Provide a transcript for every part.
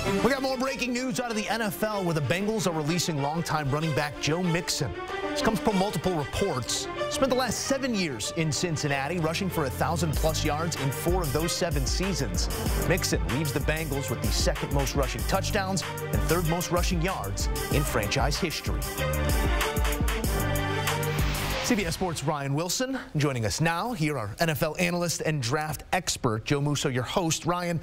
We got more breaking news out of the NFL where the Bengals are releasing longtime running back Joe Mixon. This comes from multiple reports. Spent the last 7 years in Cincinnati, rushing for 1,000+ yards in 4 of those 7 seasons. Mixon leaves the Bengals with the 2nd most rushing touchdowns and 3rd most rushing yards in franchise history. CBS Sports' Ryan Wilson joining us now. Here, our NFL analyst and draft expert, Joe Musso, your host. Ryan,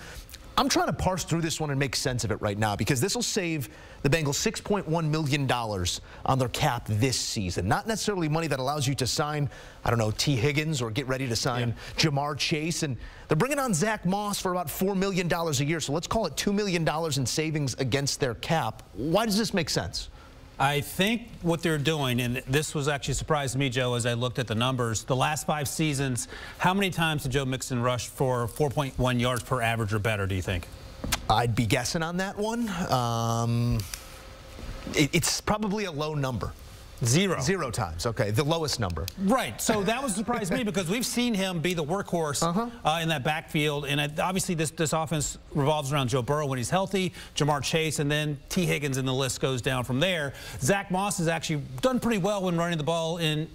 I'm trying to parse through this one and make sense of it right now because this will save the Bengals $6.1 million on their cap this season. Not necessarily money that allows you to sign, I don't know, T. Higgins or get ready to sign Jamar Chase. And they're bringing on Zack Moss for about $4 million a year. So let's call it $2 million in savings against their cap. Why does this make sense? I think what they're doing, and this was actually a surprise to me, Joe, as I looked at the numbers, the last 5 seasons, how many times did Joe Mixon rush for 4.1 yards per average or better, do you think? I'd be guessing on that one. It's probably a low number. 0. 0 times, okay, the lowest number. Right, so that was surprised me because we've seen him be the workhorse in that backfield, and obviously this offense revolves around Joe Burrow when he's healthy, Jamar Chase, and then T. Higgins, and the list goes down from there. Zack Moss has actually done pretty well when running the ball in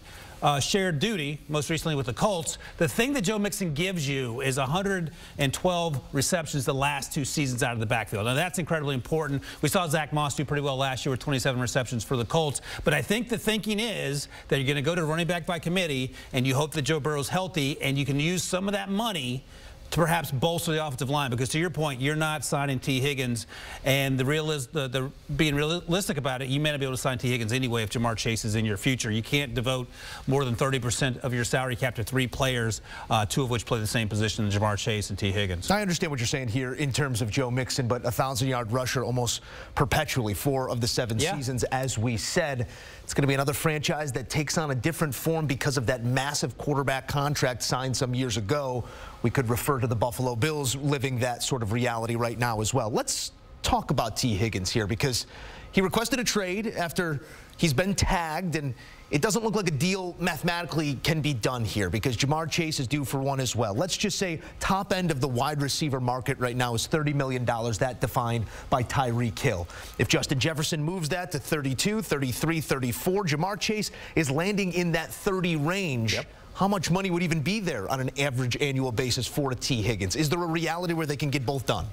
shared duty, most recently with the Colts. The thing that Joe Mixon gives you is 112 receptions the last 2 seasons out of the backfield. Now, that's incredibly important. We saw Zack Moss do pretty well last year with 27 receptions for the Colts. But I think the thinking is that you're going to go to running back by committee, and you hope that Joe Burrow's healthy, and you can use some of that money to perhaps bolster the offensive line, because to your point, you're not signing T. Higgins, and being realistic about it, you may not be able to sign T. Higgins anyway if Jamar Chase is in your future. You can't devote more than 30% of your salary cap to 3 players, 2 of which play the same position as Jamar Chase and T. Higgins. I understand what you're saying here in terms of Joe Mixon, but a 1,000-yard rusher almost perpetually 4 of the 7 seasons, as we said. It's going to be another franchise that takes on a different form because of that massive quarterback contract signed some years ago. We could refer to the Buffalo Bills living that sort of reality right now as well. Let's talk about T. Higgins here because he requested a trade after he's been tagged, and it doesn't look like a deal mathematically can be done here because Jamar Chase is due for one as well. Let's just say top end of the wide receiver market right now is $30 million, that defined by Tyreek Hill. If Justin Jefferson moves that to 32, 33, 34, Jamar Chase is landing in that 30 range. How much money would even be there on an average annual basis for a T. Higgins? Is there a reality where they can get both done?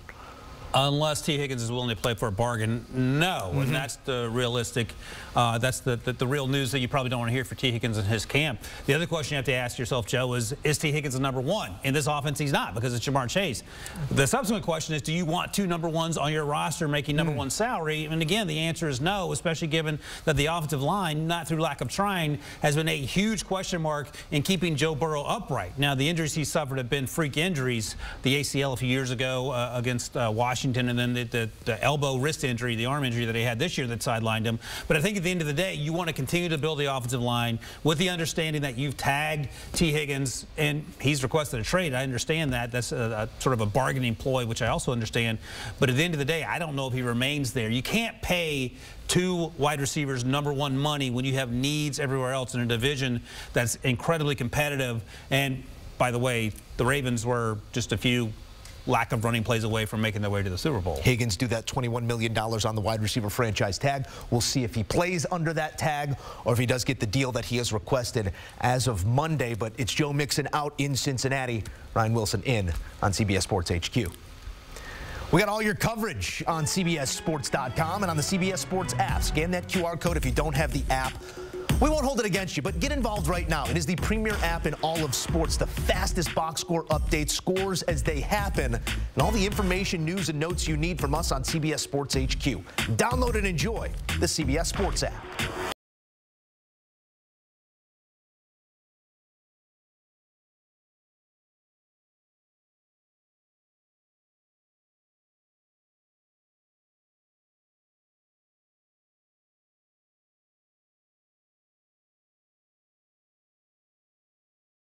Unless T. Higgins is willing to play for a bargain, no. And that's the realistic, that's the real news that you probably don't want to hear for T. Higgins and his camp. The other question you have to ask yourself, Joe, is T. Higgins the #1? In this offense, he's not because it's Jamar Chase. The subsequent question is, do you want 2 #1s on your roster making #1 salary? And again, the answer is no, especially given that the offensive line, not through lack of trying, has been a huge question mark in keeping Joe Burrow upright. Now, the injuries he suffered have been freak injuries. The ACL a few years ago against Washington, and then the elbow wrist injury, the arm injury that he had this year that sidelined him. But I think at the end of the day, you want to continue to build the offensive line with the understanding that you've tagged T. Higgins, and he's requested a trade. I understand that. That's a sort of a bargaining ploy, which I also understand. But at the end of the day, I don't know if he remains there. You can't pay 2 wide receivers #1 money when you have needs everywhere else in a division that's incredibly competitive. And by the way, the Ravens were just a few lack of running plays away from making their way to the Super Bowl. Higgins do that $21 million on the wide receiver franchise tag. We'll see if he plays under that tag or if he does get the deal that he has requested as of Monday. But it's Joe Mixon out in Cincinnati. Ryan Wilson in on CBS Sports HQ. We got all your coverage on CBSSports.com and on the CBS Sports app. Scan that QR code if you don't have the app. We won't hold it against you, but get involved right now. It is the premier app in all of sports, the fastest box score updates, scores as they happen, and all the information, news, and notes you need from us on CBS Sports HQ. Download and enjoy the CBS Sports app.